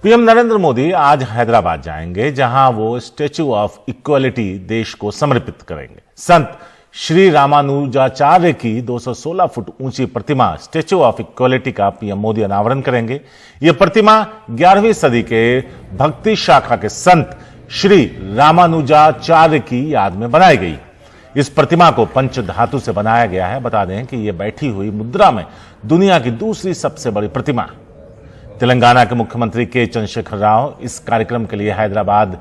PM Narendra Modi आज हैदराबाद जाएंगे, जहां वो स्टैच्यू ऑफ इक्वालिटी देश को समर्पित करेंगे। संत श्री रामानुजाचार्य की 216 फुट ऊंची प्रतिमा स्टैच्यू ऑफ इक्वालिटी का पीएम मोदी अनावरण करेंगे। यह प्रतिमा 11वीं सदी के भक्ति शाखा के संत श्री रामानुजाचार्य की याद में बनाई गई। इस प्रतिमा को पंच धातु से बनाया गया है। बता दें कि यह बैठी हुई मुद्रा में दुनिया की दूसरी सबसे बड़ी प्रतिमा। तेलंगाना के मुख्यमंत्री के चंद्रशेखर राव इस कार्यक्रम के लिए हैदराबाद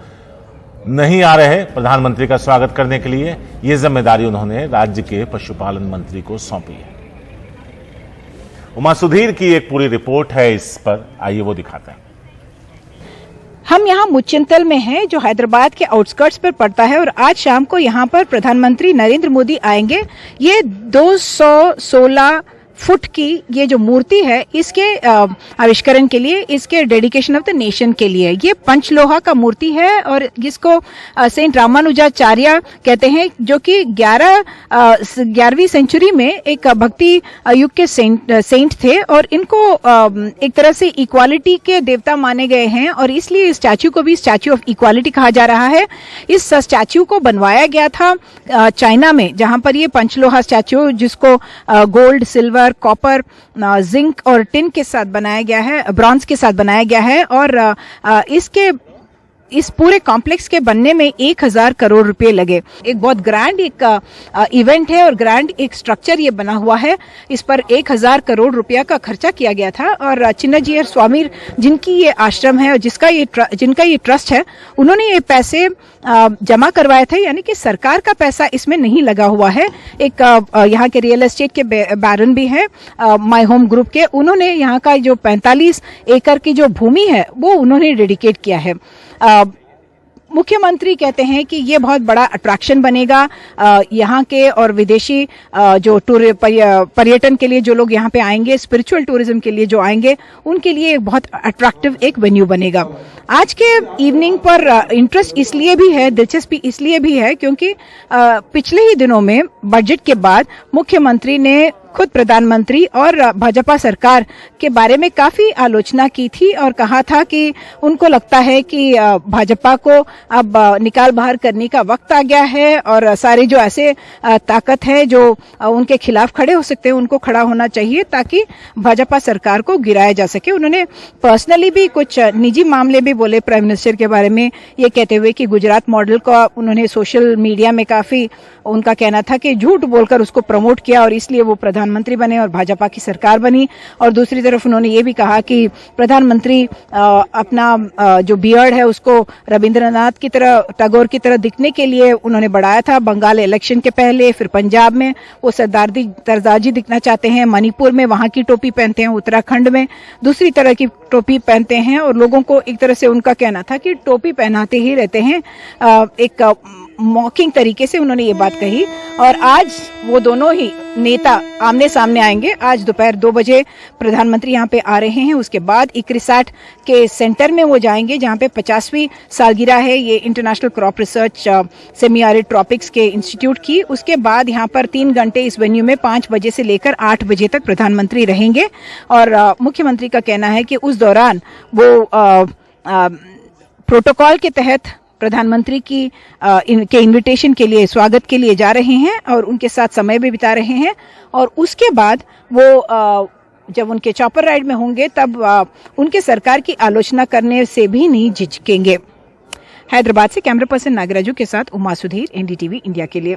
नहीं आ रहे। प्रधानमंत्री का स्वागत करने के लिए यह जिम्मेदारी उन्होंने राज्य के पशुपालन मंत्री को सौंपी है। उमा सुधीर की एक पूरी रिपोर्ट है इस पर, आइए वो दिखाते हैं। हम यहाँ मुच्चिंतल में हैं, जो हैदराबाद के आउटस्कर्ट्स पर पड़ता है, और आज शाम को यहाँ पर प्रधानमंत्री नरेंद्र मोदी आएंगे। ये 216 फुट की ये जो मूर्ति है, इसके आविष्करण के लिए, इसके डेडिकेशन ऑफ द नेशन के लिए, ये पंचलोहा का मूर्ति है और जिसको सेंट रामानुजाचार्य कहते हैं, जो कि 11वीं सेंचुरी में एक भक्ति युग के सेंट थे और इनको एक तरह से इक्वालिटी के देवता माने गए हैं और इसलिए इस स्टैच्यू को भी स्टैच्यू ऑफ इक्वालिटी कहा जा रहा है। इस स्टैच्यू को बनवाया गया था चाइना में, जहां पर ये पंचलोहा स्टैच्यू, जिसको गोल्ड, सिल्वर, कॉपर, जिंक और टिन के साथ बनाया गया है, ब्रॉन्ज के साथ बनाया गया है। और इस पूरे कॉम्प्लेक्स के बनने में 1000 करोड़ रुपए लगे। एक बहुत ग्रैंड एक इवेंट है और ग्रैंड एक स्ट्रक्चर ये बना हुआ है। इस पर 1000 करोड़ रुपया का खर्चा किया गया था और चिन्नजीयर स्वामी, जिनकी ये आश्रम है और जिनका ये ट्रस्ट है, उन्होंने ये पैसे जमा करवाए थे, यानी कि सरकार का पैसा इसमें नहीं लगा हुआ है। एक यहाँ के रियल एस्टेट के बैरन भी है, माय होम ग्रुप के, उन्होंने यहाँ का जो 45 एकड़ की जो भूमि है वो उन्होंने डेडिकेट किया है। मुख्यमंत्री कहते हैं कि ये बहुत बड़ा अट्रैक्शन बनेगा यहाँ के और विदेशी जो पर्यटन के लिए जो लोग यहाँ पे आएंगे, स्पिरिचुअल टूरिज्म के लिए जो आएंगे, उनके लिए बहुत अट्रैक्टिव एक वेन्यू बनेगा। आज के इवनिंग पर इंटरेस्ट इसलिए भी है, दिलचस्पी इसलिए भी है, क्योंकि पिछले ही दिनों में बजट के बाद मुख्यमंत्री ने खुद प्रधानमंत्री और भाजपा सरकार के बारे में काफी आलोचना की थी और कहा था कि उनको लगता है कि भाजपा को अब निकाल बाहर करने का वक्त आ गया है और सारे जो ऐसे ताकत है जो उनके खिलाफ खड़े हो सकते हैं, उनको खड़ा होना चाहिए ताकि भाजपा सरकार को गिराया जा सके। उन्होंने पर्सनली भी कुछ निजी मामले भी बोले प्राइम मिनिस्टर के बारे में, ये कहते हुए कि गुजरात मॉडल का उन्होंने सोशल मीडिया में काफी, उनका कहना था कि झूठ बोलकर उसको प्रमोट किया और इसलिए वो प्रधानमंत्री बने और भाजपा की सरकार बनी। और दूसरी तरफ उन्होंने ये भी कहा कि प्रधानमंत्री अपना जो बियर्ड है उसको रविंद्रनाथ की तरह, टैगोर की तरह दिखने के लिए उन्होंने बढ़ाया था। बंगाल इलेक्शन के पहले, फिर पंजाब में वो सरदारजी दिखना चाहते हैं, मणिपुर में वहां की टोपी पहनते हैं, उत्तराखंड में दूसरी तरह की टोपी पहनते हैं और लोगों को एक तरह से उनका कहना था कि टोपी पहनाते ही रहते हैं। एक मॉकिंग तरीके से उन्होंने ये बात कही और आज वो दोनों ही नेता आमने सामने आएंगे। आज दोपहर 2 बजे प्रधानमंत्री यहाँ पे आ रहे हैं, उसके बाद इक्रिसाट के सेंटर में वो जाएंगे जहाँ पे 50वीं सालगिरह है ये international crop research semi arid tropics के इंस्टीट्यूट की। उसके बाद यहाँ पर 3 घंटे इस वेन्यू में 5 बजे से लेकर 8 बजे तक प्रधानमंत्री रहेंगे और मुख्यमंत्री का कहना है कि उस दौरान वो प्रोटोकॉल के तहत प्रधानमंत्री की के इनविटेशन के लिए, स्वागत के लिए जा रहे हैं और उनके साथ समय भी बिता रहे हैं। और उसके बाद वो जब उनके चॉपर राइड में होंगे तब उनके सरकार की आलोचना करने से भी नहीं झिझकेंगे। हैदराबाद से कैमरा पर्सन नागराजू के साथ उमा सुधीर, एनडीटीवी इंडिया के लिए।